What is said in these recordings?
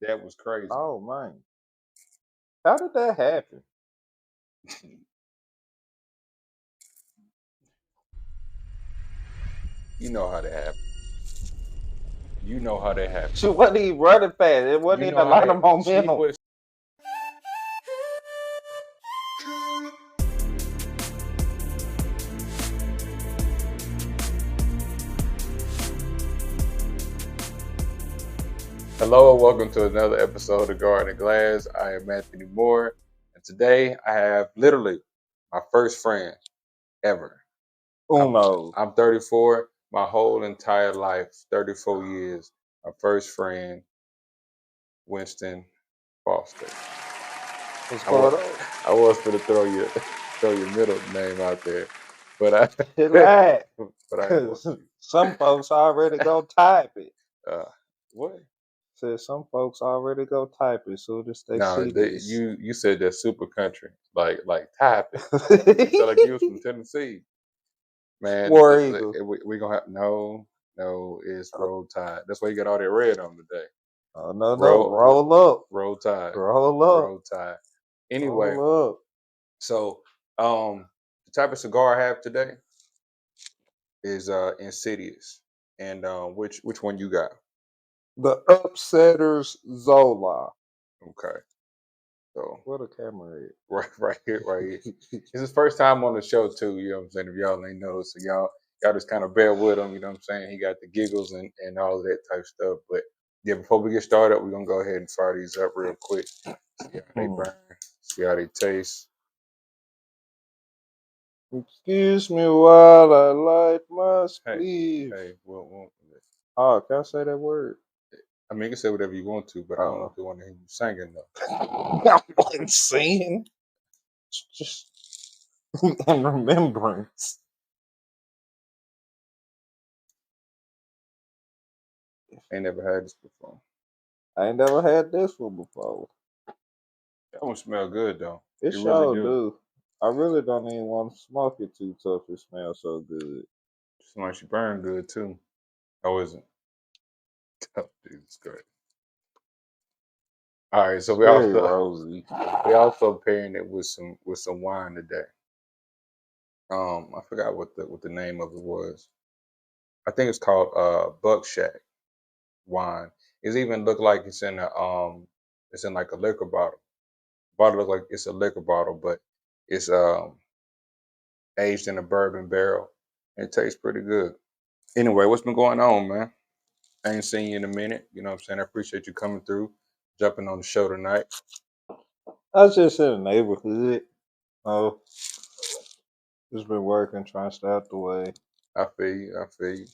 That was crazy. Oh man, how did that happen? You know how that happened. You know how that happened. She wasn't even running fast. It You wasn't even know a how lot that of she momentum. was. Hello and welcome to another episode of Garandaglass. I am Anthony Moore, and today I have literally my first friend ever. I'm, Uno. I'm 34. My whole entire life, 34 years, my first friend, Winston Foster. What's I was, going on? I was going to throw your middle name out there, but Relax. but I ain't want to. Some folks already go type it. What? Said some folks already go type it soon as they No, see this. you said that super country, like type it. You sound like you was from Tennessee, man. War Eagle. We gonna have no. It's roll tide. That's why you got all that red on today. Oh no, Roll roll up. roll tide, Roll up. roll tide. Anyway, Roll up. so the type of cigar I have today is Insidious, and which one you got? The Upsetters Zola. Okay, so Where the camera at? right here, right here. It's his first time on the show too. You know what I'm saying? If y'all ain't noticed, so y'all just kind of bear with him. You know what I'm saying? He got the giggles and all of that type stuff. But yeah, before we get started, we're gonna go ahead and fire these up real quick. See how they burn. See how they taste. Excuse me while I light my Hey, sleeve. hey, Oh, can I say that word? I mean, you can say whatever you want to, but I don't know Oh. if you want to hear you singing though. I wasn't singing. Just in remembrance. Ain't never had this before. I ain't never had this one before. That one smell good though. It It really sure do. do. I really don't even want to smoke it too tough. It smells so good. Smell like she burn good too. How is it? Oh, Jesus Christ. All right, so It's very rosy. we also pairing it with some wine today. I forgot what the name of it was. I think it's called Buckshot wine. It even look like it's in like a liquor bottle. Bottle look like it's a liquor bottle, but it's aged in a bourbon barrel. It tastes pretty good. Anyway, what's been going on, man? I ain't seen you in a minute. You know what I'm saying? I appreciate you coming through, jumping on the show tonight. I was just in the neighborhood. Oh, just been working, trying to stay out the way. I feel you. I feel you.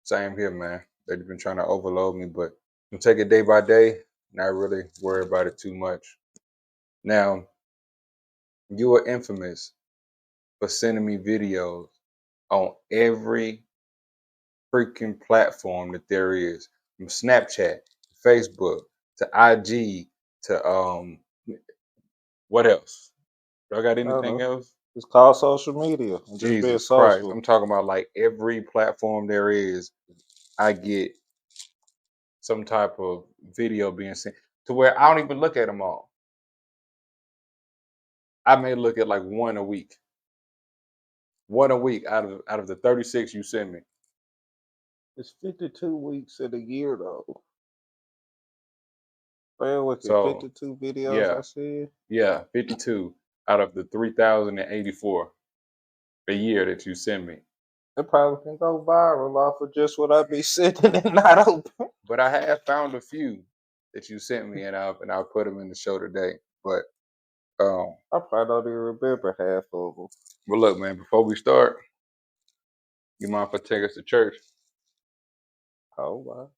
Same here, man. They've been trying to overload me, but I'm take it day by day. Not really worry about it too much. Now, you are infamous for sending me videos on every freaking platform that there is, from Snapchat, Facebook, to IG, to what else? Do I got I don't anything know. else? It's called social media. I'm just being Jesus Christ. social. I'm talking about like every platform there is, I get some type of video being sent to where I don't even look at them all. I may look at like one a week. One a week out of the 36 you send me. It's 52 weeks in a year, though. Man, look at So 52 videos I yeah, see. yeah, 52 out of the 3,084 a year that you send me. It probably can go viral off of just what I be sitting and not open. But I have found a few that you sent me, and I'll put them in the show today. But I probably don't even remember half of them. well, look, man. Before we start, you mind if I take us to church? Oh, wow.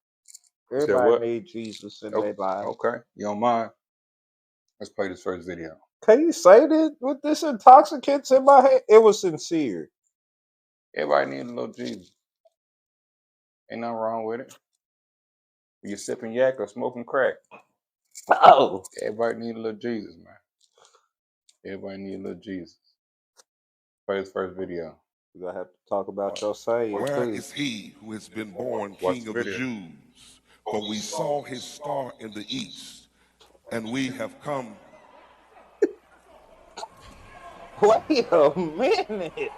You said Everybody what? need Jesus in Oh, their life. okay. You don't mind? Let's play this first video. Can you say that with this intoxicants in my head? It was sincere. Everybody needs a little Jesus. Ain't nothing wrong with it. You sipping yak or smoking crack. Oh. Everybody need a little Jesus, man. Everybody need a little Jesus. Play this first video. You're going to have to talk about your saying, Where too. is he who has been born Watch King the of the video. Jews? for we saw his star in the east, and we have come. Wait a minute.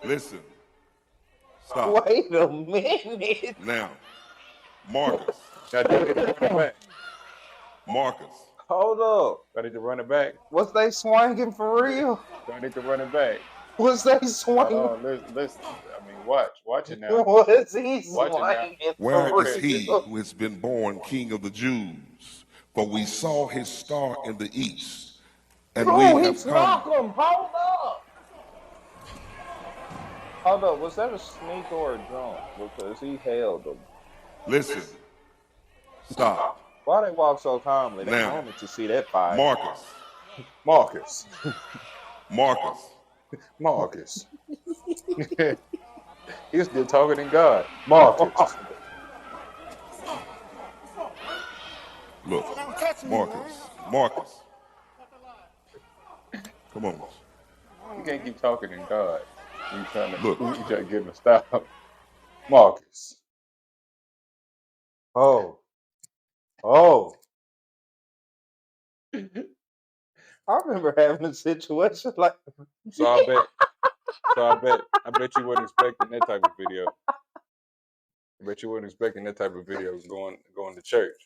Listen, stop. Wait a minute. Now, Marcus, I need to run it back. Marcus, Hold up. I need to run it back. Was they swinging for real? I need to run it back. Was they swinging? Oh, listen. I mean, watch it now. Was he Watch it now. swinging where for is he real? who has been born King of the Jews? For we saw his star in the east, and we Oh, he have snuck come. him. Hold up. Hold up. Was that a sneak or a jump? Because he held him. Listen, stop. Why they walk so calmly? They Now, wanted to see that fight. Marcus, He's still talking in God. Marcus. Look, Marcus. Come on. You can't keep talking in God. You trying Look. to get him to stop. Marcus. Oh. I remember having a situation like. So I bet you wasn't expecting that type of video. I bet you wasn't expecting that type of video going to church.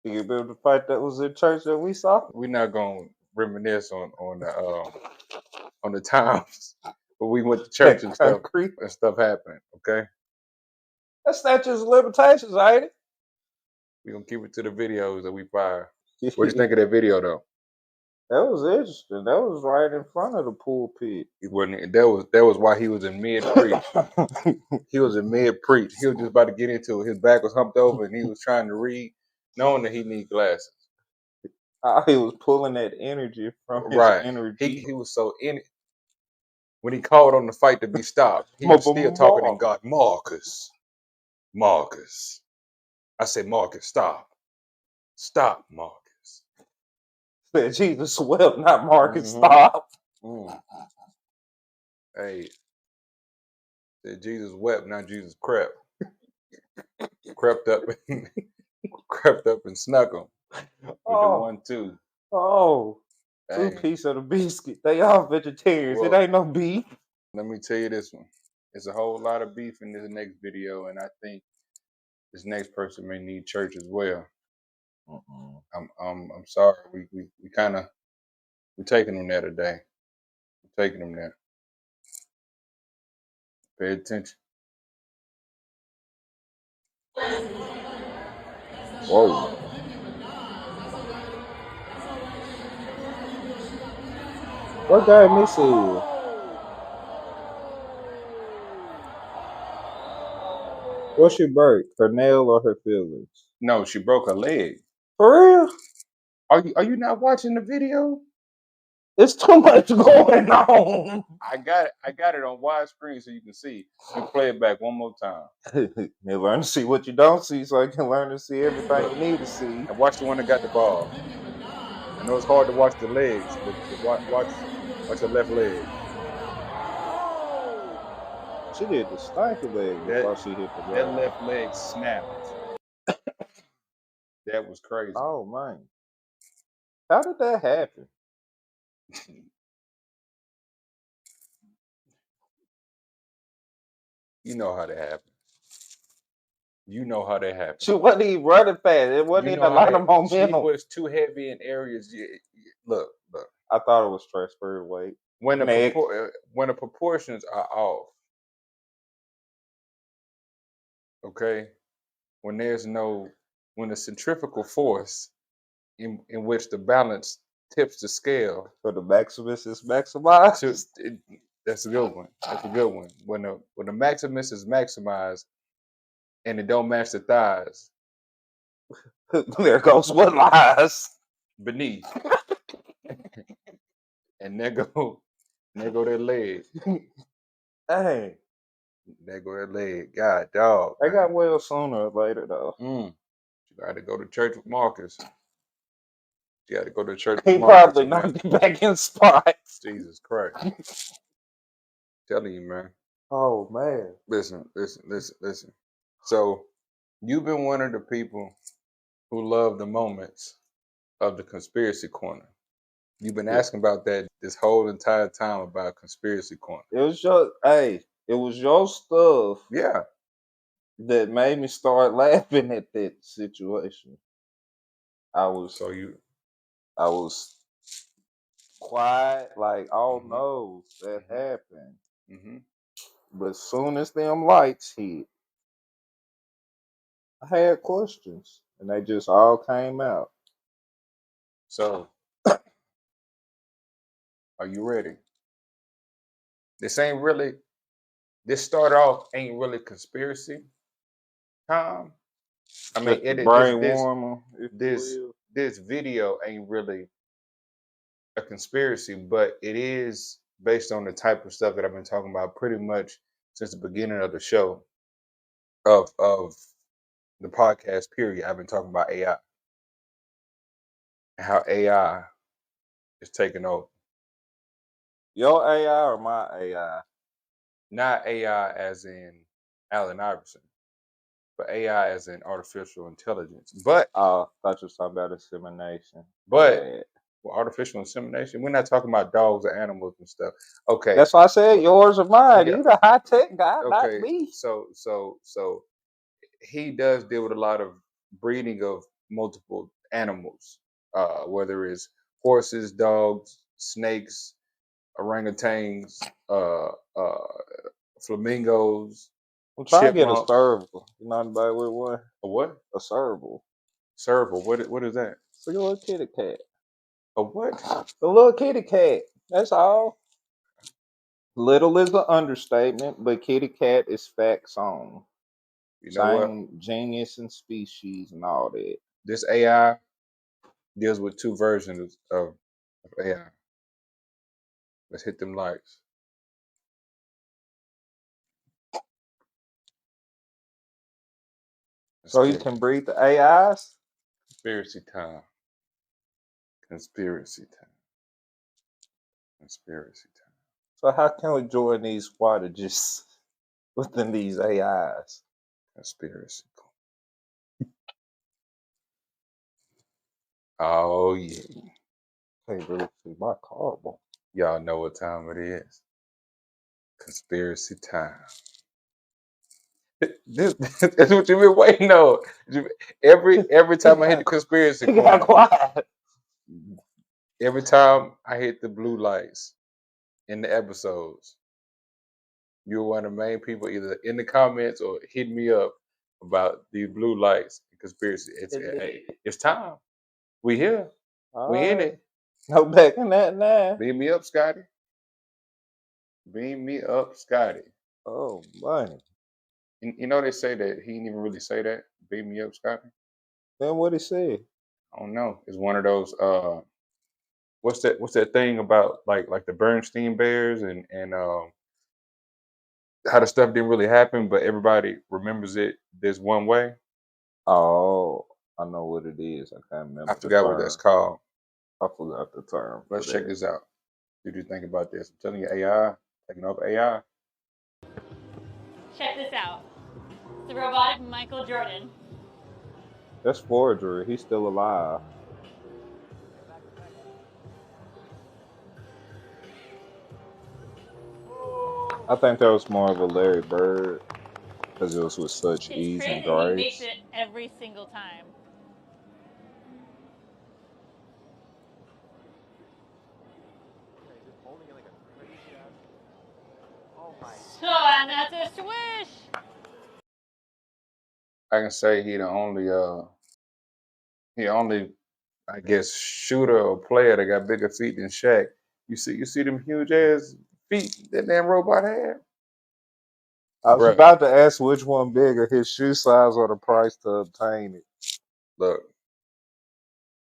You remember the fight that was in church that we saw? We're not gonna reminisce on the times when we went to church and stuff happened. Okay, That's statutes of limitations, ain't it? we're gonna keep it to the videos that we fire. What do you think of that video though? That was interesting. That was right in front of the pulpit. It wasn't. That was why he was in mid preach. He was in mid preach. He was just about to get into it. His back was humped over, and he was trying to read, knowing that he need glasses. He was pulling that energy from his energy. He was so in it. When he called on the fight to be stopped, he was still talking in God. Marcus. I said, Marcus, stop. Stop, Marcus. Said Jesus wept, not Marcus. Stop. Hey, said Jesus wept, not Jesus crept. crept up and snuck him with the 1-2. Oh, Hey, 2 pieces of the biscuit. They all vegetarians. Well, it ain't no beef. Let me tell you this one. There's a whole lot of beef in this next video, and I think this next person may need church as well. I'm sorry. We kind of we're taking them there today. We're taking them there. Pay attention. Whoa. What guy missing? What she broke? Her nail or her feelings? No, she broke her leg. For real? Are you not watching the video? It's too much going on. I got it on widescreen so you can see. And play it back one more time. You learn to see what you don't see, so you can learn to see everything you need to see. And watch the one that got the ball. I know it's hard to watch the legs, but watch the left leg. She did the stanky leg before she hit the That ground. left leg snapped. That was crazy. Oh man, how did that happen? You know how that happened. You know how that happened. She wasn't even running fast. It wasn't even a lot of momentum. She was too heavy in areas. Look. I thought it was transfer weight. When the proportions are off, okay. When the centrifugal force in which the balance tips the scale. So the maximus is maximized. That's a good one. That's a good one. When the maximus is maximized and it don't match the thighs, there goes what lies beneath. And there go that leg. Hey. There go that leg. God, dog. They got well sooner or later though. You got to go to church with Marcus. You got to go to church with He Marcus. probably knocked it back in spots. Jesus Christ. Telling you, man. Oh man. Listen. So you've been one of the people who love the moments of the conspiracy corner. You've been Yeah. asking about that this whole entire time about conspiracy corner. It was your stuff Yeah. that made me start laughing at that situation. I was So you. I was quiet, like, oh Hmm. no, that Hmm. happened. Hmm. But as soon as them lights hit, I had questions, and they just all came out. So are you ready? This ain't really. This start off ain't really conspiracy time. I mean, Just the it this brain this warmer, if you this will. this video ain't really a conspiracy, but it is based on the type of stuff that I've been talking about pretty much since the beginning of the show of the podcast period. I've been talking about AI and how AI is taking over. Your AI or my AI? Not AI as in Allen Iverson, but AI as in artificial intelligence. Oh, thought you were talking about insemination. My But bad. well, artificial insemination, we're not talking about dogs or animals and stuff. Okay. That's why I said But yours or mine. yeah, You the high tech guy, not okay. me. So he does deal with a lot of breeding of multiple animals, whether it's horses, dogs, snakes, orangutans, flamingos, I'm trying to get a chipmunks. serval. You know anybody with one? A what? A serval. Serval. What is that? It's like a little kitty cat. A what? A little kitty cat. That's all. Little is an understatement, but kitty cat is facts on. You know what? Same genius and species and all that. This AI deals with two versions of AI. Let's hit them likes. Let's So he get it. can breed the AIs. Conspiracy time. Conspiracy time. Conspiracy time. So how can we join these squattages within these AIs? Conspiracy. Oh yeah. Hey, really see my cardboard. Y'all know what time it is. Conspiracy time. That's what you've been waiting on. Every time I hit the conspiracy He got corner, quiet. every time I hit the blue lights in the episodes, you're one of the main people either in the comments or hitting me up about these blue lights and conspiracy. It's time. We here. We All in right. it. No backing that now. Beam me up, Scotty. Beam me up, Scotty. Oh, money. You know they say that he didn't even really say that. Beam me up, Scotty. Then what he said? I don't know. It's one of those. What's that thing about like the Bernstein Bears and how the stuff didn't really happen, but everybody remembers it this one way. Oh, I know what it is. I can't I remember the forgot what that's term. called. I forgot the term for Let's check that. this out. What do you think about this? I'm telling you, AI taking over AI. Check this out. It's the robotic Michael Jordan. That's forgery. He's still alive. I think that was more of a Larry Bird because it was with such It's ease and crazy. He makes grace. it every single time. So, and that's a swish. I can say he only I guess shooter or player that got bigger feet than Shaq. You see them huge ass feet that damn robot had, I was bruh. about to ask which one bigger, his shoe size or the price to obtain it. Look,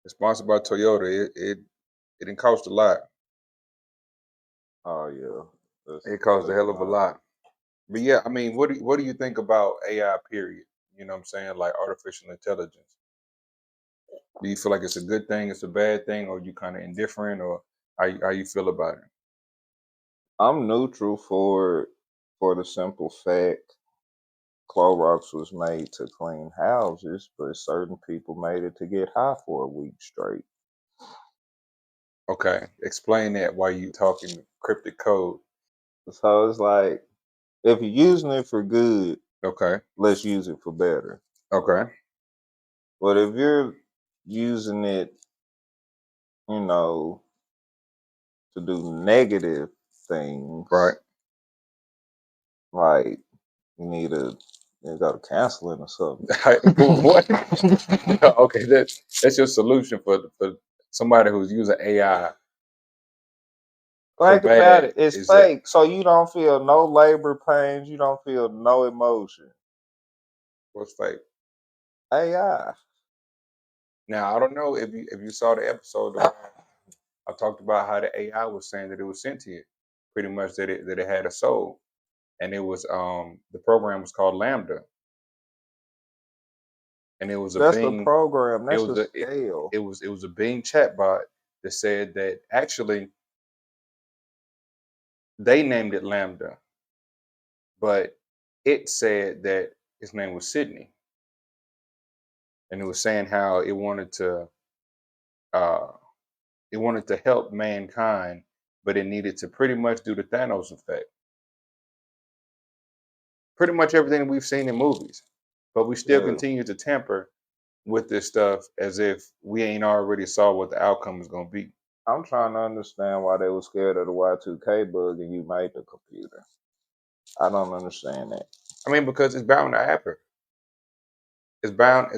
it's sponsored by Toyota. It didn't cost a lot. Oh yeah, that's It cost a that's hell of a nice. lot. But yeah, I mean, what do you think about AI? Period. You know what I'm saying? Like artificial intelligence. Do you feel like it's a good thing, it's a bad thing, or you kind of indifferent, or how you feel about it? I'm neutral for the simple fact Clorox was made to clean houses, but certain people made it to get high for a week straight. Okay, explain that while you talking cryptic code. So it's like, if you're using it for good, Okay, let's use it for better. okay, But if you're using it, you know, to do negative things, right. like you go to counseling or something. What? Okay, that's your solution for somebody who's using AI for Think about bad. it. It's Is that fake, so you don't feel no labor pains. You don't feel no emotion. what's fake? AI. Now I don't know if you saw the episode where I talked about how the AI was saying that it was sentient, pretty much that it had a soul, and it was the program was called Lambda, and it was a That's the Bing. program. It That's was the a scale. it was a Bing chatbot that said that actually they named it Lambda, but it said that his name was Sydney, and it was saying how uh, it wanted to help mankind, but it needed to pretty much do the Thanos effect. Pretty much everything we've seen in movies, but we still Yeah. continue to tamper with this stuff as if we ain't already saw what the outcome is going to be. I'm trying to understand why they were scared of the Y2K bug and you made the computer. I don't understand that. I mean, because it's bound to happen. It's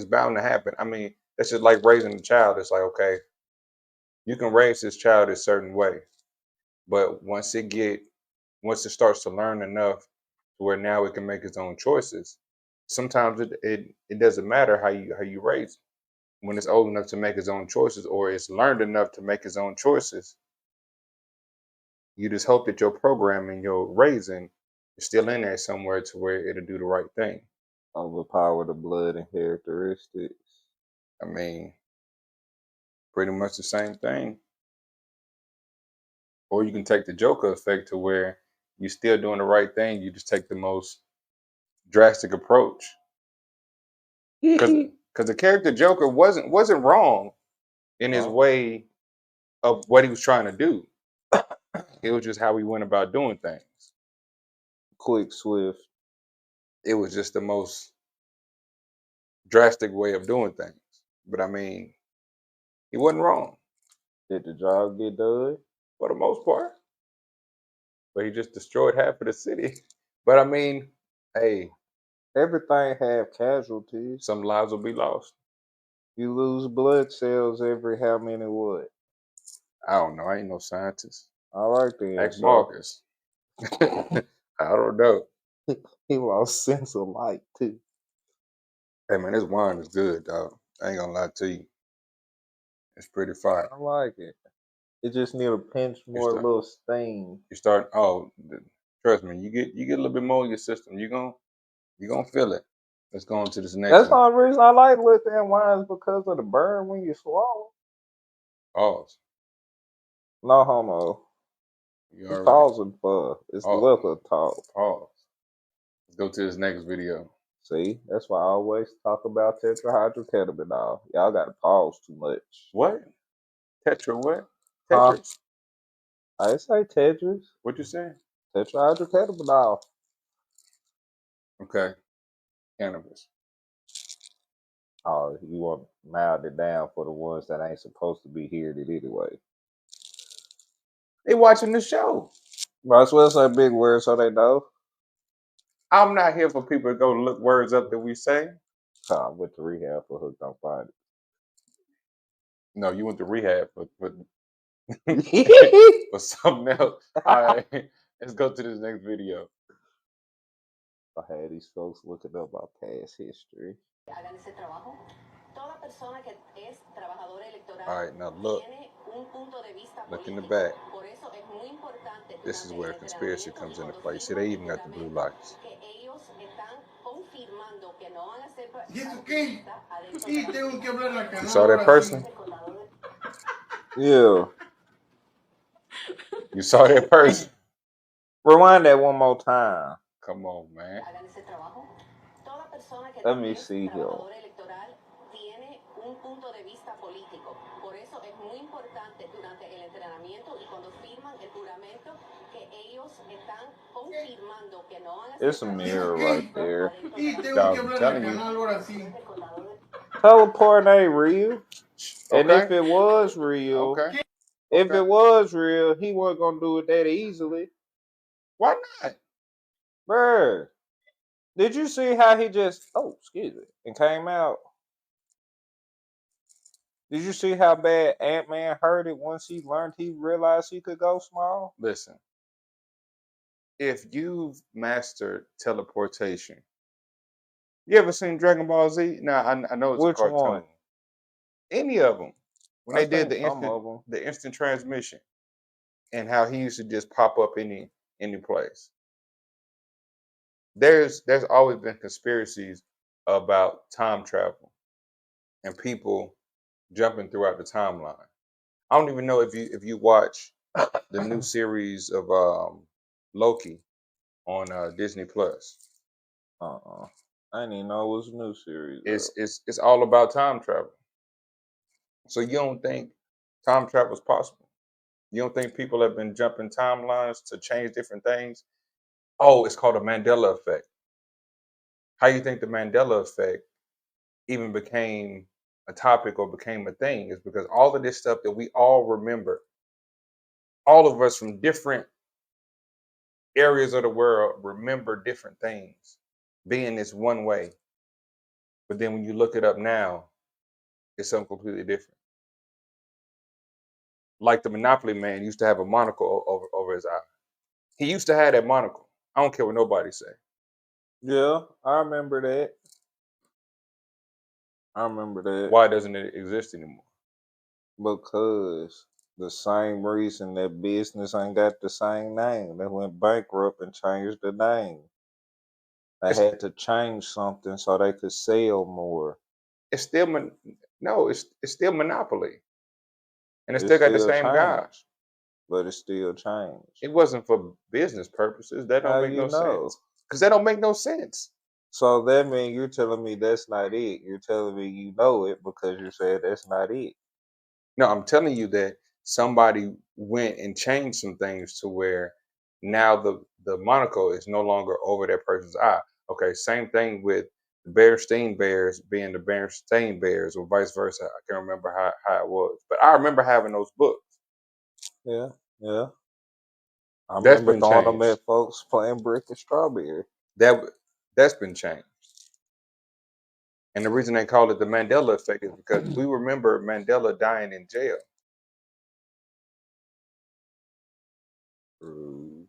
bound to happen. I mean, that's just like raising a child. It's like, okay, you can raise this child a certain way, but once it starts to learn enough to where now it can make its own choices, sometimes it doesn't matter how you raise it. When it's old enough to make its own choices or it's learned enough to make its own choices, you just hope that your programming, your raising is still in there somewhere to where it'll do the right thing. Overpower the blood and characteristics. I mean, pretty much the same thing. Or you can take the Joker effect to where you're still doing the right thing. You just take the most drastic approach. Because the character Joker wasn't wrong in his Huh? way of what he was trying to do. It was just how he went about doing things. Quick, swift. It was just the most drastic way of doing things. But I mean, he wasn't wrong Did the job get done? for the most part. But he just destroyed half of the city. But I mean, hey, Everything have casualties. some lives will be lost. You lose blood cells every how many what? I don't know. I ain't no scientist. All right then. Ask So Marcus. I don't know. he lost sense of light too. Hey man, this wine is good, dog. I ain't gonna lie to you. It's pretty fire. I like it. It just need a pinch You more, start little sting. you start trust me, you get a little bit more in your system. You gonna feel it. Let's go on to this next That's the one. only reason I like lithium wines because of the burn when you swallow. Pause. No homo. You We already pausing for it's oh liquor talk. pause. Let's go to this next video. See, that's why I always talk about tetrahydrocannabinol. Y'all got to pause too much. What? Tetra what? Huh? Tetris? I didn't say tetras. What you saying? Tetrahydrocannabinol. Okay. Cannabis. Oh, you want to mild it down for the ones that ain't supposed to be hearing it anyway. They watching the show. Might as well say big words so they know. I'm not here for people to go look words up that we say. I went to rehab for hooked on finding. No, you went to rehab for I for something else. All right, let's go to this next video. had these folks looking up my past history. All right, now look in the back. This is where conspiracy comes into play. See, they even got the blue lights. ¿Y eso qué? Y tengo que hablar al You canal saw that ahora sí. person? Yeah. You saw that person? Rewind that one more time. Come on, man. Let me see here. Tiene un punto de vista político. Por eso es muy importante durante el entrenamiento y cuando firman el juramento que ellos están confirmando que no van a It's a mirror right there. I'm telling you. Teleporting ain't real. And if Okay. it was real, Okay. if Okay. it was real, he wasn't gonna do it that easily. Why not? Bruh. Did you see how he just excuse me and came out? Did you see how bad Ant-Man hurt it once he realized he could go small? Listen, if you've mastered teleportation, you ever seen Dragon Ball Z? Now I know it's a Which cartoon. one? Any of them, when I they did think some of them. the instant transmission, and how he used to just pop up any place. There's always been conspiracies about time travel and people jumping throughout the timeline. I don't even know if you watch the new series of Loki on Disney Plus. I didn't even know it was a new series. It's all about time travel. So you don't think time travel is possible? You don't think people have been jumping timelines to change different things? Oh, it's called a Mandela effect. How you think the Mandela effect even became a topic or became a thing is because all of this stuff that we all remember, all of us from different areas of the world remember different things being this one way. But then when you look it up now, it's something completely different. Like the Monopoly man used to have a monocle over his eye. He used to have that monocle. I don't care what nobody say. Yeah, I remember that. Why doesn't it exist anymore? Because the same reason that business ain't got the same name. They went bankrupt and changed the name. They It's had to change something so they could sell more. it's still no, it's still Monopoly, and it It still got the still same guys. changed, but it still changed. It wasn't for business purposes. That don't How make you no know? sense. Because that don't make no sense. So that means you're telling me that's not it. You're telling me you know it because you said that's not it. No, I'm telling you that somebody went and changed some things to where now the monocle is no longer over that person's eye. Okay, same thing with the Berenstein Bears being the Berenstain Bears or vice versa. I can't remember how it was. But I remember having those books. Yeah, yeah. I That's remember been throwing them changed. at folks playing brick and strawberry. That that's been changed. And the reason they call it the Mandela effect is because we remember Mandela dying in jail. True.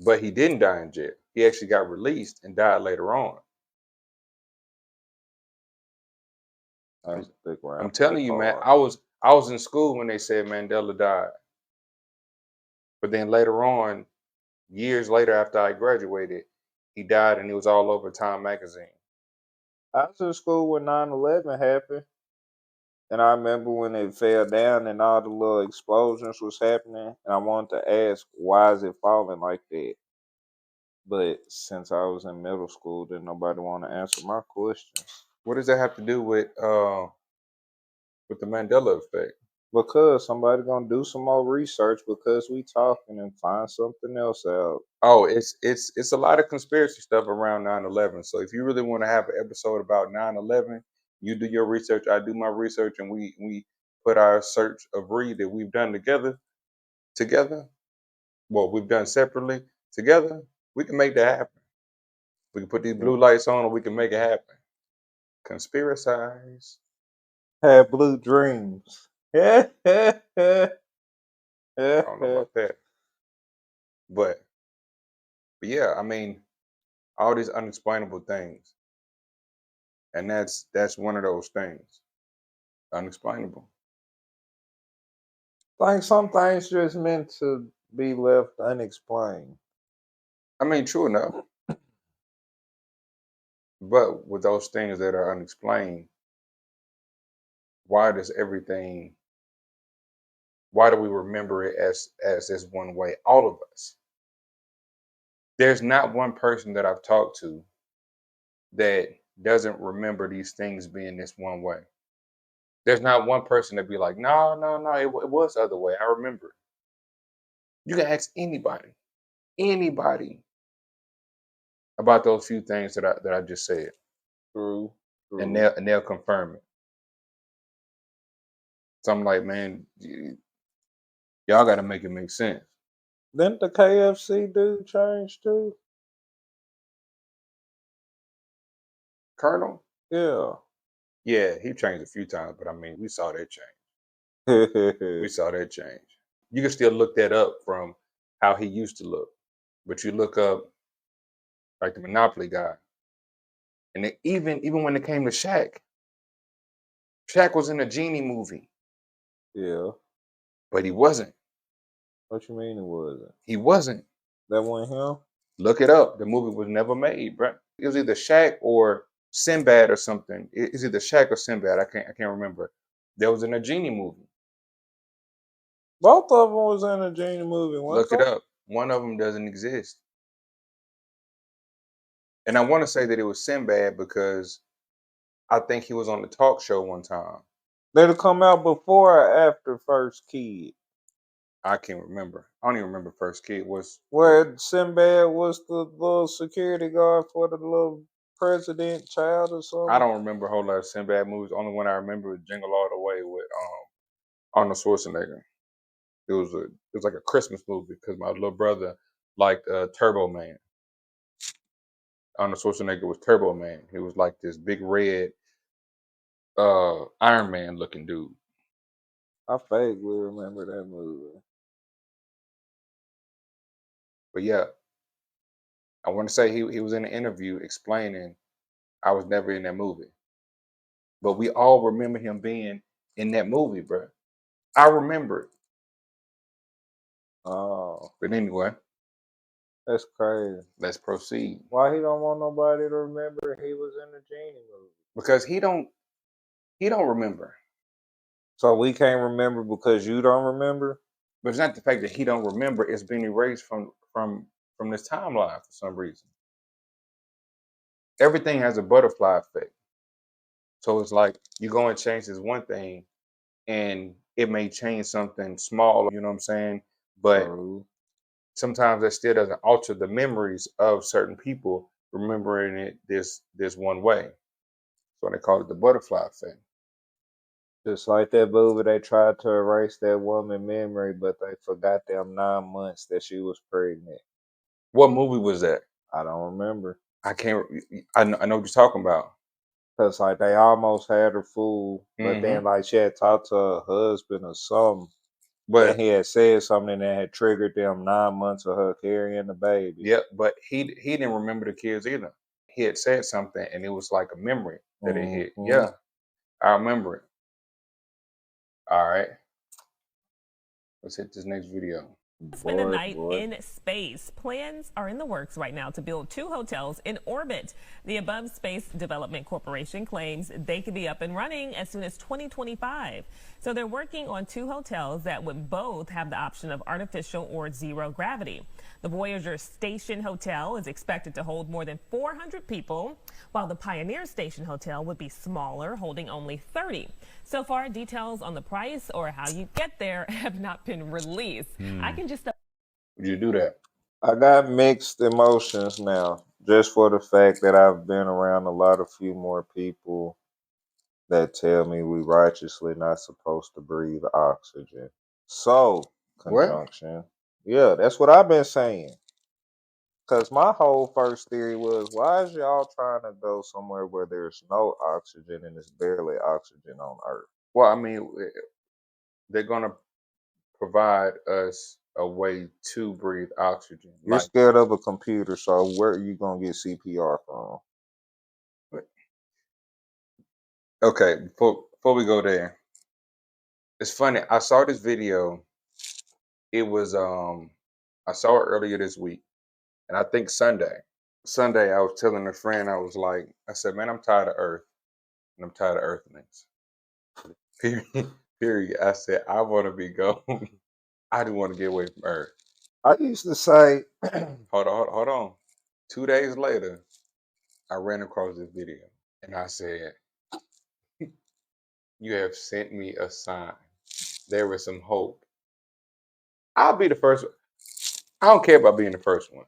But he didn't die in jail. He actually got released and died later on. I I'm, used to stick I'm around for telling that you, man, part. I was in school when they said Mandela died. But then later on, years later after I graduated, he died and it was all over Time magazine. I was in school when 9/11 happened. And I remember when it fell down and all the little explosions was happening. And I wanted to ask, why is it falling like that? But since I was in middle school, didn't nobody want to answer my questions. What does that have to do with the Mandela effect? Because somebody gonna do some more research because we talking and find something else out. Oh, it's a lot of conspiracy stuff around 9/11. So if you really want to have an episode about 9/11, you do your research, I do my research, and we put our search of read that we've done together. Well, we've done separately together. We can make that happen. We can put these blue lights on, and we can make it happen. Conspiracize. Had blue dreams. Yeah. I don't know about that, but yeah, I mean, all these unexplainable things, and that's one of those things, unexplainable. Like some things just meant to be left unexplained. I mean, true enough, but with those things that are unexplained, why does everything? Why do we remember it as this one way? All of us. There's not one person that I've talked to that doesn't remember these things being this one way. There's not one person to be like, no, no, no, it was the other way. I remember. You can ask anybody about those few things that I just said, True. and True. they'll confirm it. So I'm like, man, y'all got to make it make sense. Didn't the KFC dude change too? Colonel, Yeah. yeah, he changed a few times, but I mean, we saw that change. We saw that change. You can still look that up from how he used to look, but you look up like the Monopoly guy, and even when it came to Shaq was in a genie movie, Yeah. but he wasn't. What you mean it wasn't? He wasn't. That wasn't him? Look it up. The movie was never made, bro. It was either Shaq or Sinbad or something. It's either Shaq or Sinbad. I can't remember. There was in a genie movie. Both of them was in a genie movie, Look wasn't it they? up. One of them doesn't exist. And I want to say that it was Sinbad because I think he was on the talk show one time. Did it come out before or after First Kid? I can't remember. I don't even remember First Kid was. Where Sinbad was the little security guard for the little president child or I something? don't remember a whole lot of Sinbad movies. The only one I remember is Jingle All the Way with Arnold Schwarzenegger. It was like a Christmas movie because my little brother liked Turbo Man. Arnold Schwarzenegger was Turbo Man. He was like this big red Iron Man looking dude. I vaguely remember that movie. But yeah, I want to say he was in an interview explaining I was never in that movie. But we all remember him being in that movie, bro. I remember it. Oh, But anyway, that's crazy. let's proceed. Why he don't want nobody to remember he was in the genie movie? Because he don't remember. So we can't remember because you don't remember? But it's not the fact that he don't remember, it's been erased from this timeline for some reason. Everything has a butterfly effect. So it's like you go and change this one thing and it may change something small, you know what I'm saying? But True. sometimes that still doesn't alter the memories of certain people remembering it this one way. So they call it the butterfly effect. Just like that movie, they tried to erase that woman's memory, but they forgot them 9 months that she was pregnant. What movie was that? I don't remember. I can't. I know what you're talking about. Cause like they almost had her fooled, but Hmm. then like she had talked to her husband or something, and But he had said something that had triggered them 9 months of her carrying the baby. yeah, but he didn't remember the kids either. He had said something, and it was like a memory that it hit. Mm-hmm. Yeah, I remember it. All right, let's hit this next video. Spend a night in space. Plans are in the works right now to build 2 hotels in orbit. The Above Space Development Corporation claims they could be up and running as soon as 2025. So they're working on 2 hotels that would both have the option of artificial or zero gravity. The Voyager Station Hotel is expected to hold more than 400 people, while the Pioneer Station Hotel would be smaller, holding only 30. So far, details on the price or how you get there have not been released. I can just Would you do that? I got mixed emotions now, just for the fact that I've been around a few more people that tell me we righteously not supposed to breathe oxygen. So, What? conjunction. Yeah, that's what I've been saying. Because my whole first theory was, why is y'all trying to go somewhere where there's no oxygen and there's barely oxygen on Earth? Well, I mean, they're gonna provide us a way to breathe oxygen. You're Like, scared of a computer, so where are you going to get CPR from? okay, before we go there, it's funny. I saw this video. It was I saw it earlier this week, and I think Sunday. Sunday, I was telling a friend, I said, man, I'm tired of Earth, and I'm tired of Earthlings. Period. Period. I said, I want to be gone. I do want to get away from Earth. I used to say, Hold on. 2 days later, I ran across this video and I said, "You have sent me a sign. There is some hope. I'll be the first. I don't care about being the first one.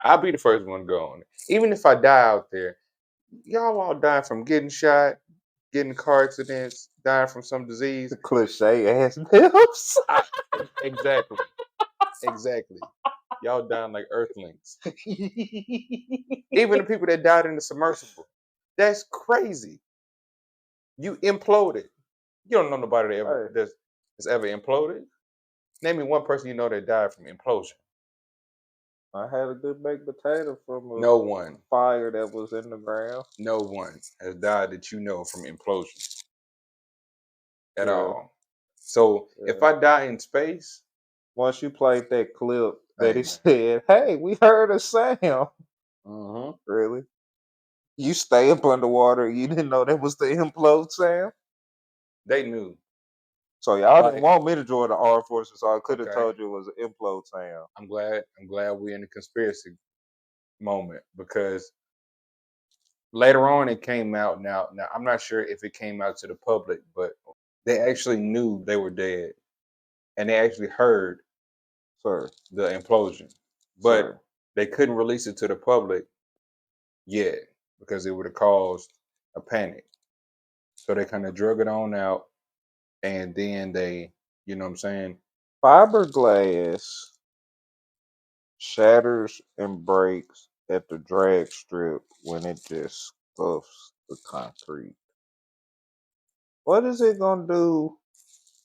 I'll be the first one to go on it. Even if I die out there, y'all all die from getting shot, getting in car accidents, dying from some disease. Cliche ass nips. Exactly. Exactly. Y'all dying like earthlings. Even the people that died in the submersible. That's crazy. You imploded. You don't know nobody that's ever imploded. Name me one person you know that died from implosion. I had a good baked potato from a No one. fire that was in the ground. No one has died that you know from implosion at Yeah. all. So if I die in space, Once you played that clip that hey, he said, "Hey, we heard a sound." Really? You stay up underwater. You didn't know that was the implode sound. they knew. So y'all didn't Like, want me to join the armed forces, so I could have okay, told you it was an implode sound. I'm glad we're in the conspiracy moment because later on it came out. Now I'm not sure if it came out to the public, but they actually knew they were dead, and they actually heard Sir, the implosion, but sir. they couldn't release it to the public yet because it would have caused a panic. So they kind of drug it on out, and then they, you know what I'm saying? Fiberglass shatters and breaks at the drag strip when it just scuffs the concrete. What is it gonna do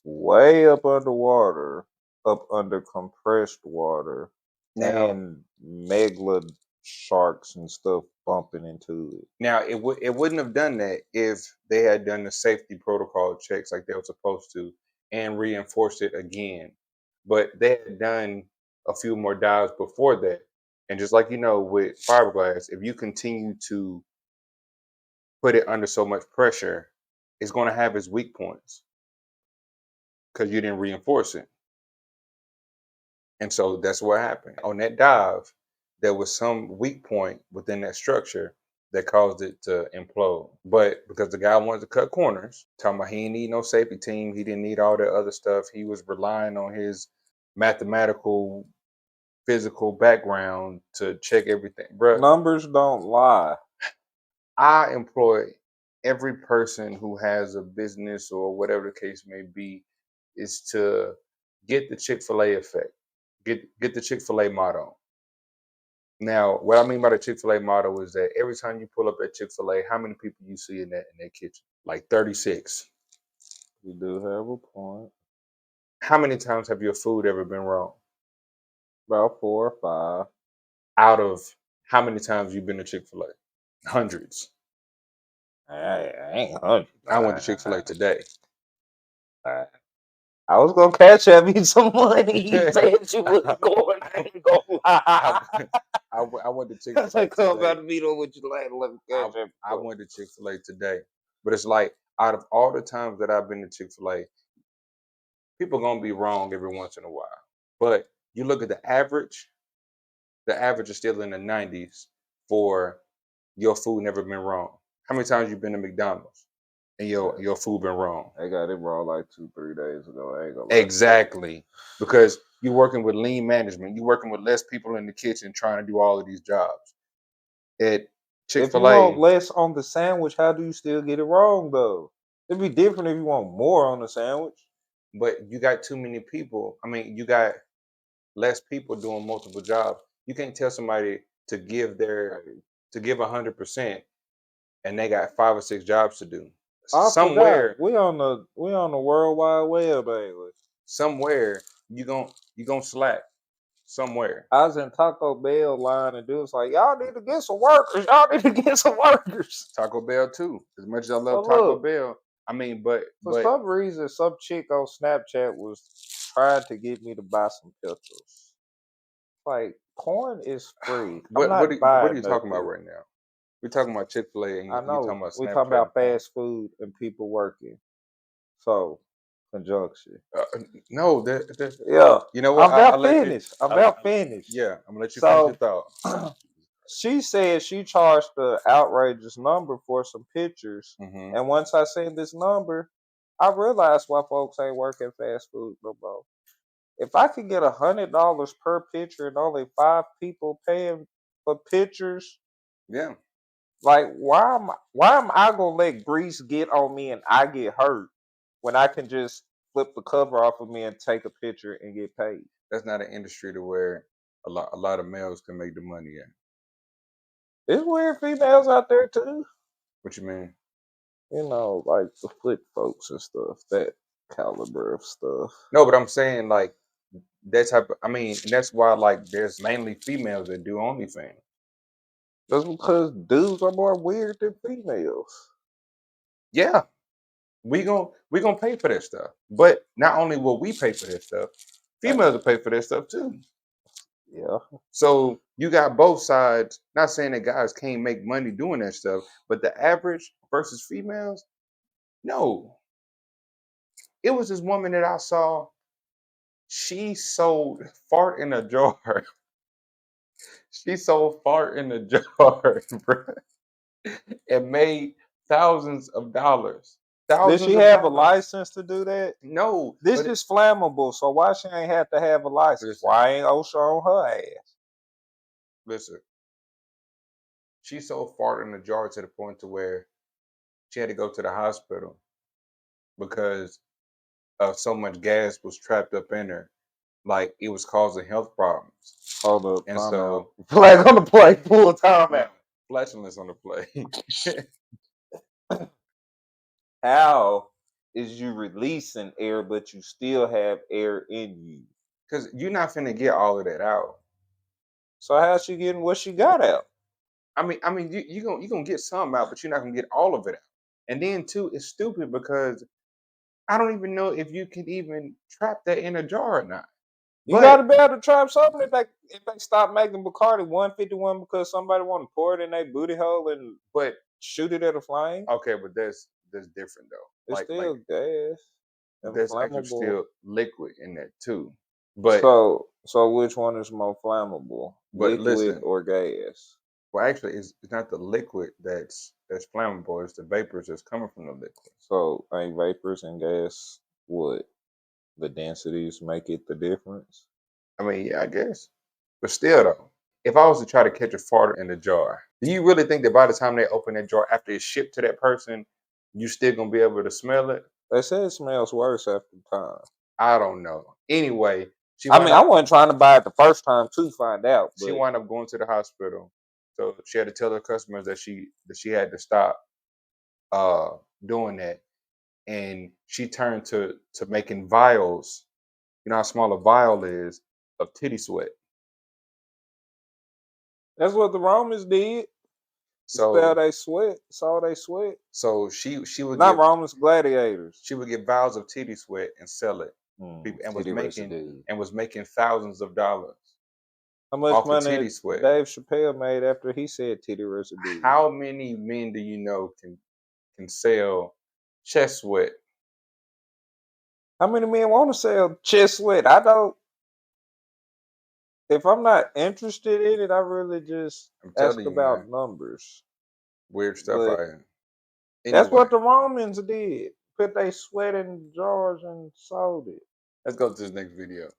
way up underwater, up under compressed water, Now, and megla sharks and stuff bumping into it? now it wouldn't have done that if they had done the safety protocol checks like they were supposed to and reinforced it again. But they had done a few more dives before that. And just like you know, with fiberglass, if you continue to put it under so much pressure, it's going to have its weak points because you didn't reinforce it. And so that's what happened. On that dive, there was some weak point within that structure that caused it to implode. But because the guy wanted to cut corners, talking about he didn't need no safety team, he didn't need all that other stuff. He was relying on his mathematical, physical background to check everything. Bruh, Numbers don't lie. I employ every person who has a business or whatever the case may be is to get the Chick-fil-A effect. Get the Chick-fil-A motto. Now, what I mean by the Chick-fil-A motto is that every time you pull up at Chick-fil-A, how many people you see in that kitchen? Like 36. You do have a point. How many times have your food ever been wrong? About 4 or 5. Out of how many times you've been to Chick-fil-A? Hundreds. I ain't 100. I went to Chick-fil-A today. I was gonna catch up you some money. You said you was going. I ain't gonna lie. I went to Chick-fil-A I come today. about to meet up with you later. Let me catch up. I went to Chick-fil-A today. But it's like out of all the times that I've been to Chick-fil-A, people gonna be wrong every once in a while. But you look at the average is still in the 90s for your food never been wrong. How many times you been to McDonald's and your food been wrong? I got it wrong like 2-3 days ago. I ain't gonna lie. Exactly. Because you're working with lean management. You're working with less people in the kitchen trying to do all of these jobs. At If you Chick-fil-A, want less on the sandwich, how do you still get it wrong though? It'd be different if you want more on the sandwich. but you got too many people. I mean, you got less people doing multiple jobs. You can't tell somebody to give 100% and they got 5 or 6 jobs to do. I Somewhere, forgot. We on the World Wide Web, baby. somewhere you gonna slack. Somewhere. I was in Taco Bell line and dudes like, y'all need to get some workers. Y'all need to get some workers. Taco Bell too. As much as I love But Taco look, Bell, I mean, for some reason, some chick on Snapchat was trying to get me to buy some pills. Like, corn is free. I'm what not are buying you talking about nothing. right now? We're talking about Chick-fil-A and I you're know talking about we Snapchat. talking about and porn. fast food and people working. So, conjunction. No, Yeah. you know what? I'm about finished. I'm about finished. Yeah, I'm gonna let you finish So, your thought. she said she charged the outrageous number for some pictures. Mm-hmm. And once I seen this number, I realized why folks ain't working fast food no more. If I could get $100 per picture and only 5 people paying for pictures, Yeah, like why am I gonna let grease get on me and I get hurt when I can just flip the cover off of me and take a picture and get paid? that's not an industry to where a lot of males can make the money at. There's weird females out there too. What you mean? You know, like the flick folks and stuff, that caliber of stuff. No, but I'm saying like that type of. I mean, and that's why like there's mainly females that do OnlyFans. That's because dudes are more weird than females. Yeah, we gonna pay for that stuff. But not only will we pay for that stuff, females will pay for that stuff too. Yeah. So you got both sides. Not saying that guys can't make money doing that stuff, but the average versus females, no. It was this woman that I saw. She sold fart in a jar. She sold fart in a jar, bro, and made thousands of dollars. Does she Thousands of have a dollars. license to do that? No, This but is flammable, so why she ain't have to have a license? listen, Why ain't OSHA on her ass? listen. She sold fart in a jar to the point to where she had to go to the hospital because so much gas was trapped up in her, like it was causing health problems. Hold up, And time so, out. Flag on the play, full time yeah, out. flatulence on the play. How is you releasing air, but you still have air in you? Because you're not finna get all of that out. So how's she getting what she got out? I mean, you gonna get some out, but you're not gonna get all of it out. And then too, it's stupid because I don't even know if you can even trap that in a jar or not. You But gotta be able to trap something if they stop making Bacardi 151 because somebody want to pour it in their booty hole and but shoot it at a flame. okay, but that's different though. It's still gas and there's actually flammable. still liquid in that too. But So which one is more flammable, liquid listen, or gas? well, actually, it's not the liquid that's flammable. It's the vapors that's coming from the liquid. So ain't vapors and gas what? The densities make it the difference. I mean, yeah, I guess. But still, though, if I was to try to catch a fart in a jar, do you really think that by the time they open that jar after it's shipped to that person, you still gonna be able to smell it? They say it smells worse after time. I don't know. Anyway, I wasn't trying to buy it the first time to find out. she But wound up going to the hospital, so she had to tell her customers that she had to stop doing that, and she turned to making vials. You know how small a vial is of titty sweat. that's what the Romans did. So They sweat. Saw they sweat. so she would Not get Romans, gladiators. she would get vials of titty sweat and sell it, and Titty residue. was making thousands of dollars How much off of money titty sweat. Dave Chappelle made after he said titty residue? How many men do you know can sell chest sweat? How many men want to sell chest sweat? I don't. If I'm not interested in it, I really just I'm ask telling you, about man, numbers. weird stuff But out here. that's Anyway, what the Romans did. Put their sweat in jars and sold it. let's go to this next video.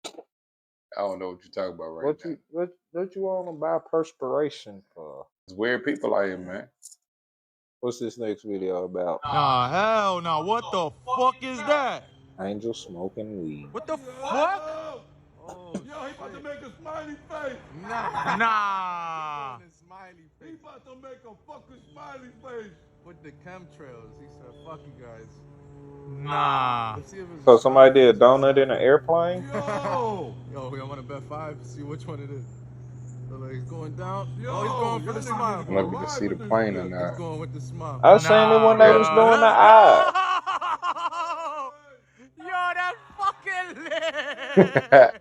I don't know what you're talking about right now. What you want to buy perspiration for? It's weird people out here, man. What's this next video about? Nah, hell no. What the fuck is that? Angel smoking weed. What the fuck? Yo, he about to make a smiley face. Nah. He about to make a fucking smiley face. With the chemtrails, he said, fuck you guys. Nah. Let's see if it's So somebody did a donut in an airplane? Yo! Yo, we want to bet 5, see which one it is. So like he's going down. Yo, Oh, he's going for the y'all niggas smile. need I don't know if you can see the plane or He's not. going with the smile. I seen it when they was doing the eye. Yo, that's fucking lit.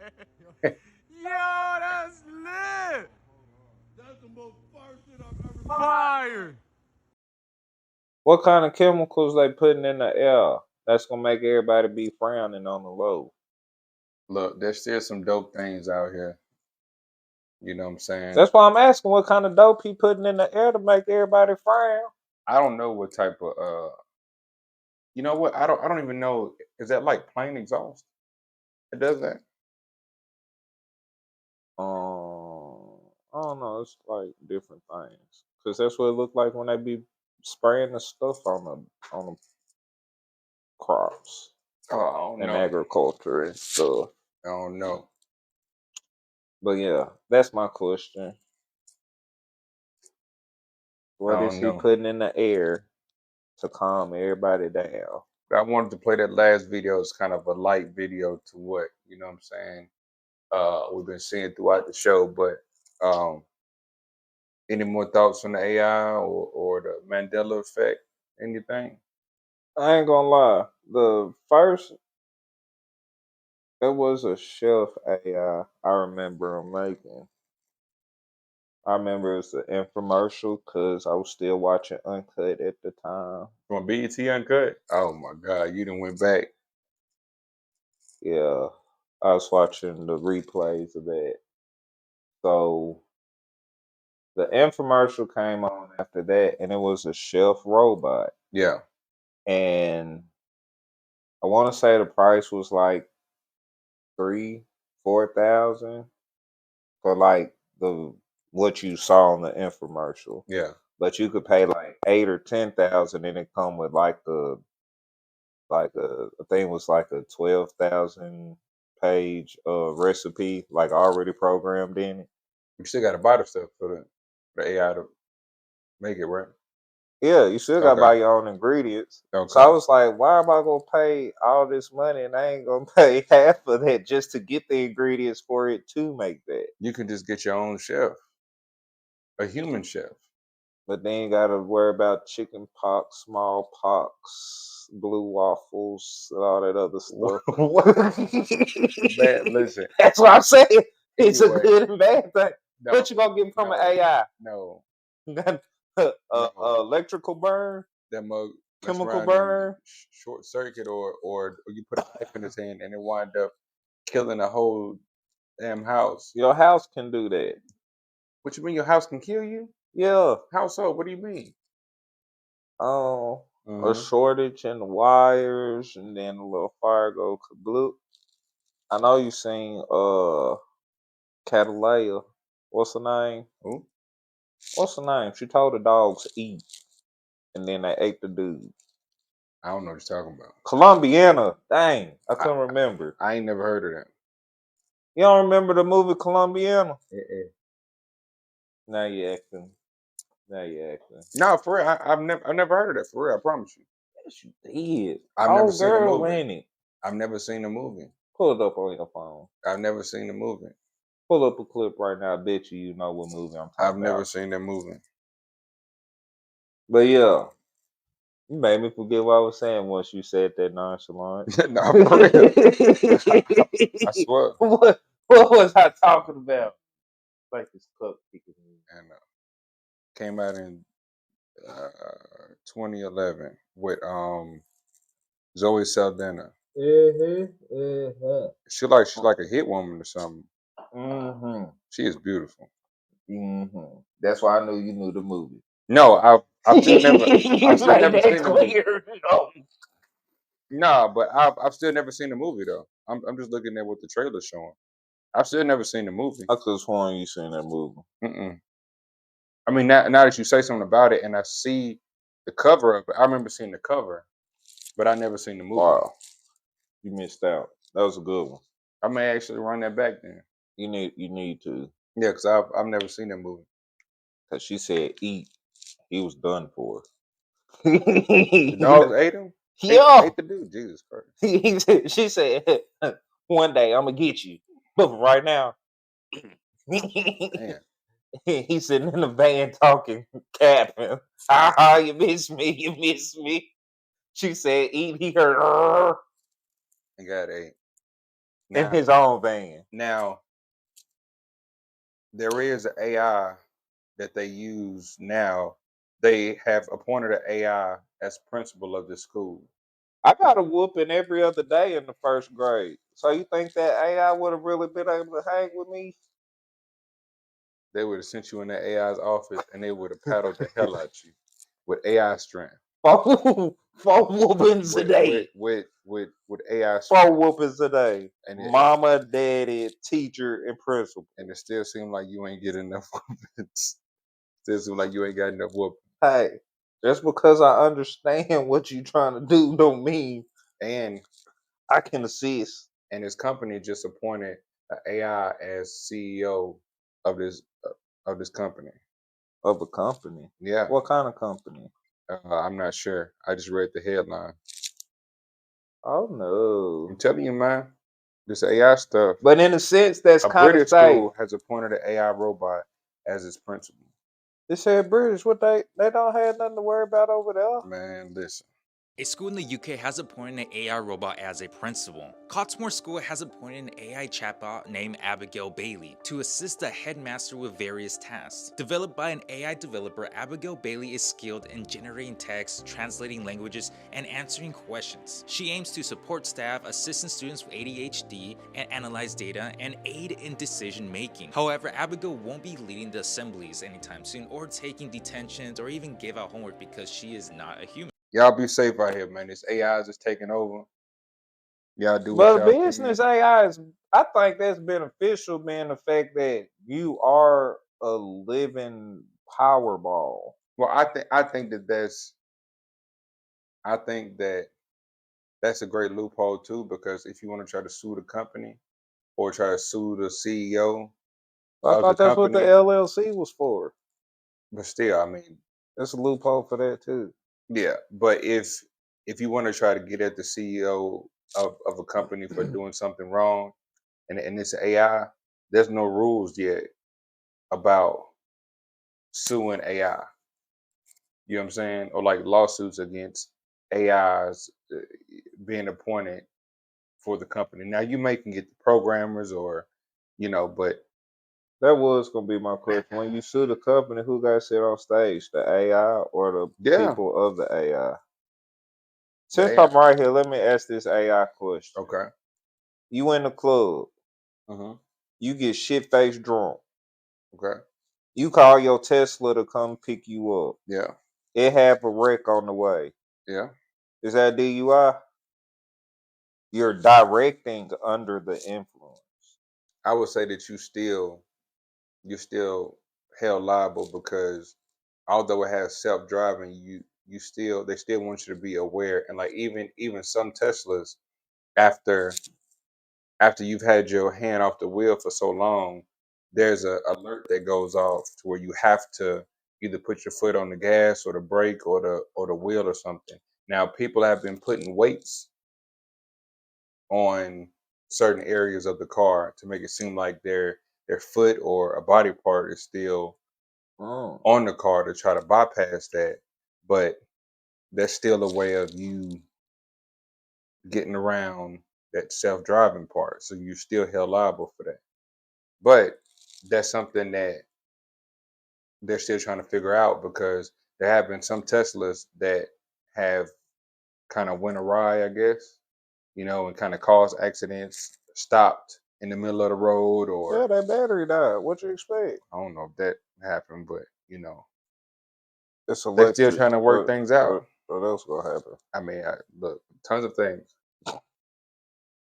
Yo, that's lit. That's the most fire shit I've ever seen. Fire. What kind of chemicals they putting in the air that's gonna make everybody be frowning on the low? Look, there's still some dope things out here. You know what I'm saying? That's why I'm asking what kind of dope he putting in the air to make everybody frown. I don't know what type of you know what? I don't even know. Is that like plain exhaust? It does that? I don't know. It's like different things because that's what it look like when they be spraying the stuff on the crops Oh, I don't and know. agriculture and stuff. I don't know. But yeah, that's my question. I What is don't he know. putting in the air to calm everybody down? I wanted to play that last video as kind of a light video to what, you know what I'm saying, we've been seeing throughout the show. But any more thoughts on the AI or the Mandela effect? Anything? I ain't gonna lie. The first, it was a chef AI I remember him making. I remember it was an infomercial because I was still watching Uncut at the time. From BET Uncut? Oh my God, you done went back. Yeah, I was watching the replays of that. So the infomercial came on after that, and it was a chef robot. Yeah. And I want to say the price was like 3, 4 thousand for like the what you saw on the infomercial. Yeah. But you could pay like 8 or 10,000, and it come with like the like a I think it was like a 12,000 page recipe like already programmed in it. You still got to buy the stuff for the AI to make it, right? Yeah, you still gotta Okay. buy your own ingredients. So I Okay. was like, why am I gonna pay all this money and I ain't gonna pay half of that just to get the ingredients for it to make that? You can just get your own chef, a human chef. But then you gotta worry about chicken pox, smallpox, blue waffles, and all that other stuff. Man, listen. That's what I'm saying. It's a Anyway, good and bad thing. no, What you gonna get from an no, AI? no, no. Electrical burn, That mug mess chemical around and burn. short circuit, or you put a knife in his hand and it wind up killing the whole damn house. Your house can do that. What you mean your house can kill you? Yeah. How so? What do you mean? A Uh-huh. shortage in the wires, and then a little fire go kablooey. I know you seen Catalaya. What's her name? Who? What's her name? She told the dogs eat, and then they ate the dude. I don't know what you're talking about. Colombiana. Dang, I I, couldn't remember. I ain't never heard of that. You don't remember the movie Colombiana? Uh-uh. Now you acting. Now you acting. No, for real. I've never heard of that. For real, I promise you. Yes, you did. I've never Old seen the girl movie. in it. I've never seen the movie. Pull it up on your phone. I've never seen the movie. Pull up a clip right now. I bet you know what movie I'm I've talking never about. seen that movie. But yeah, you made me forget what I was saying once you said that nonchalant. No, for real. I swear. what was I talking about? Like this cup kicking me. And came out in 2011 with Zoe Saldana. She's like a hit woman or something. She is beautiful. That's why I knew you knew the movie. No, I've still never You I've still made never that seen the movie. clear. No. Nah, but I've still never seen the movie though. I'm just looking at what the trailer's showing. I've still never seen the movie. I could have sworn you seen that movie. Mm-mm. I mean, now that you say something about it, and I see the cover of it, I remember seeing the cover, but I never seen the movie. Wow, you missed out. That was a good one. I may actually run that back then. You need to. Yeah, because I've never seen that movie. Cause she said eat. He was done for. The dogs ate him. Yeah. Ate the dude. Jesus Christ. She said, one day I'm gonna get you. But for right now, Man, he's sitting in the van talking, capping. Ah, you miss me, you miss me. She said, eat, he heard I got ate. in Now, his own van. now there is an AI that they use now. They have appointed an AI as principal of the school. I got a whooping every other day in the first grade. So you think that AI would have really been able to hang with me? they would have sent you in that AI's office and they would have paddled the hell out you with AI strength. Four whoopings a day. With AI Four strength. whoopings a day. And Mama, daddy, teacher, and principal. And it still seemed like you ain't getting enough whoopings. Still seems like you ain't got enough whooping. Hey, just because I understand what you trying to do don't mean And I can assist. And his company just appointed an AI as CEO of this company. Of a company. Yeah. What kind of company? I'm not sure. I just read the headline. Oh no. I'm telling you, man, this AI stuff. But in a sense, that's A kind of British safe. school has appointed an AI robot as its principal. They said British, what they don't have nothing to worry about over there. Man, listen. A school in the UK has appointed an AI robot as a principal. Cottesmore School has appointed an AI chatbot named Abigail Bailey to assist the headmaster with various tasks. Developed by an AI developer, Abigail Bailey is skilled in generating text, translating languages, and answering questions. She aims to support staff, assist students with ADHD, and analyze data, and aid in decision making. However, Abigail won't be leading the assemblies anytime soon or taking detentions or even give out homework because she is not a human. Y'all be safe out here, man. This AI is just taking over. Y'all do what But y'all business can. AI is, I think that's beneficial, being the fact that you are a living Powerball. Well, I think that's a great loophole too, because if you want to try to sue the company or try to sue the CEO I of the thought that's what the company, LLC was for. but still, I mean, That's a loophole for that too. yeah. But if you want to try to get at the CEO of a company for doing something wrong, and it's AI, there's no rules yet about suing AI. You know what I'm saying? Or like lawsuits against AIs being appointed for the company. Now you may can get the programmers or, but That was gonna be my question. When you sue the company, who got sit on stage? The AI or the yeah, people of the AI? the Since AI. I'm right here, let me ask this AI question. Okay. You in the club, Mm-hmm. you get shit faced drunk. Okay. You call your Tesla to come pick you up. Yeah. It have a wreck on the way. Yeah. Is that DUI? You're directing under the influence. I would say that you're still held liable because although it has self driving, they still want you to be aware, and like even some Teslas after you've had your hand off the wheel for so long, there's a alert that goes off to where you have to either put your foot on the gas or the brake or the wheel or something. Now people have been putting weights on certain areas of the car to make it seem like their foot or a body part is still Oh. on the car to try to bypass that, but that's still a way of you getting around that self-driving part. So you're still held liable for that. But that's something that they're still trying to figure out because there have been some Teslas that have kind of went awry, I guess, and kind of caused accidents, stopped in the middle of the road, Yeah, or that battery died. What you expect? I don't know if that happened, but It's they're still electric. trying to work things out. What else gonna happen? I mean, look, tons of things.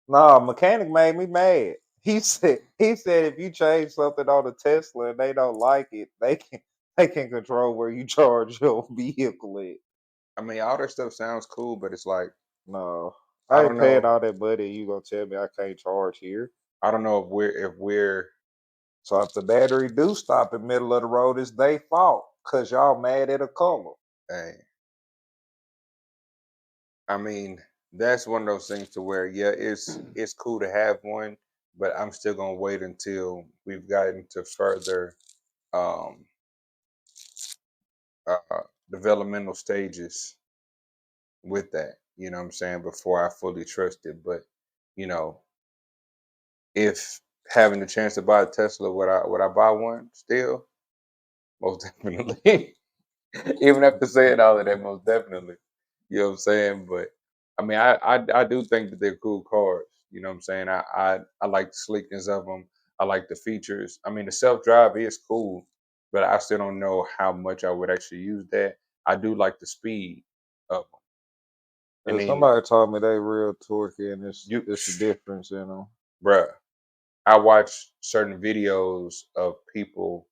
Nah, mechanic made me mad. He said if you change something on the Tesla and they don't like it, they can control where you charge your vehicle at. I mean, all that stuff sounds cool, but it's like No, I I don't ain't paying know. all that money. You gonna tell me I can't charge here? I don't know if we're. So if the battery do stop in middle of the road, it's their fault because y'all mad at a color. Hey, I mean, that's one of those things to where yeah, it's cool to have one, but I'm still gonna wait until we've gotten to further um, developmental stages with that. You know what I'm saying? Before I fully trust it, but you know, if having the chance to buy a Tesla, would I buy one still? Most definitely. Even after saying all of that, most definitely. You know what I'm saying? But I mean, I do think that they're cool cars. You know what I'm saying? I like the sleekness of them. I like the features. I mean, the self-drive is cool, but I still don't know how much I would actually use that. I do like the speed of them. I And mean, somebody told me they real torquey, and it's you, the difference in them. bruh, I watch certain videos of people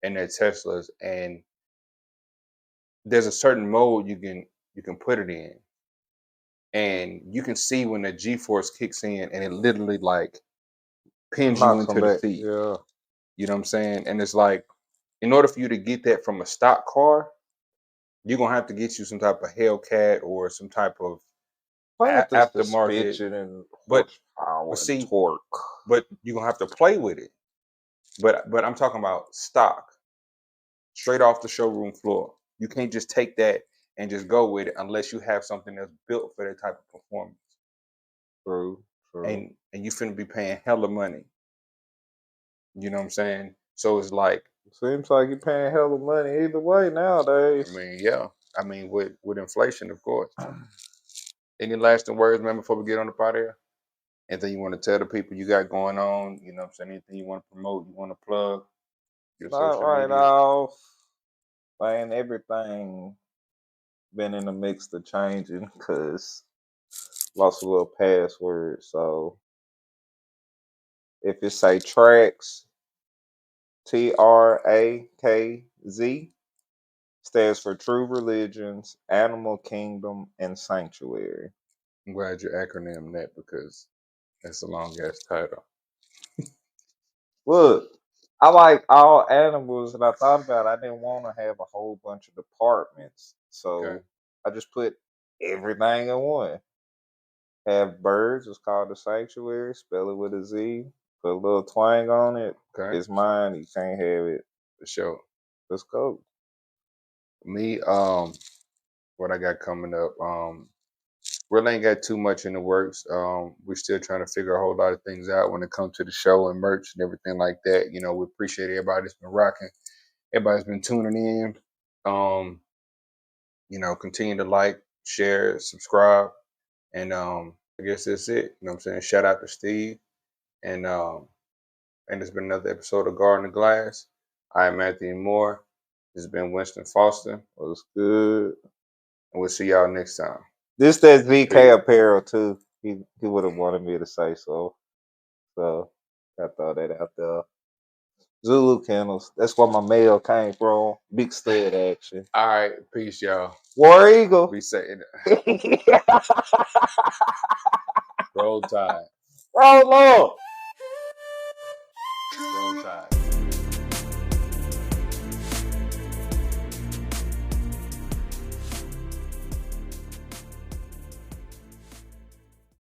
in their Teslas, and there's a certain mode you can put it in, and you can see when the G-force kicks in, and it literally like pins you Knocks them into the back. seat. Yeah. You know what I'm saying? And it's like, in order for you to get that from a stock car, you're gonna have to get you some type of Hellcat or some type of Play with the aftermarket. suspension and But horsepower and see, torque. but you're gonna have to play with it. But I'm talking about stock, straight off the showroom floor. You can't just take that and just go with it unless you have something that's built for that type of performance. True. And you finna be paying hella money. You know what I'm saying? So it's like, Seems like you're paying hella money either way nowadays. I mean, yeah. I mean, with inflation, of course. Any lasting words, man, before we get on the pot here? Anything you want to tell the people you got going on? You know what I'm saying? Anything you want to promote, you want to plug? Your Not social right media? off. Man, everything been in the mix of changing because lost a little password. So if it say tracks, TRAKZ, stands for True Religions, Animal Kingdom, and Sanctuary. I'm glad you acronym that because that's a long ass title. Look, I like all animals, and I thought about it. I didn't want to have a whole bunch of departments, so Okay. I just put everything in one. Have birds, it's called the Sanctuary. Spell it with a Z. Put a little twang on it. Okay. It's mine. You can't have it. For sure. Let's go. Me, what I got coming up, really ain't got too much in the works. We're still trying to figure a whole lot of things out when it comes to the show and merch and everything like that. You know, we appreciate everybody that's been rocking. Everybody's been tuning in. You know, continue to like, share, subscribe, and I guess that's it. You know what I'm saying? Shout out to Steve, and it's been another episode of Garandaglass. I am Anthony Moore. This has been Winston Foster. What's good? And we'll see y'all next time. This that VK Peace. apparel too. He would have wanted me to say so. So I throw that out there. Zulu kennels. That's where my mail came from. Big stud action. All right. Peace, y'all. War Eagle. Be safe. Roll Tide. Oh Lord.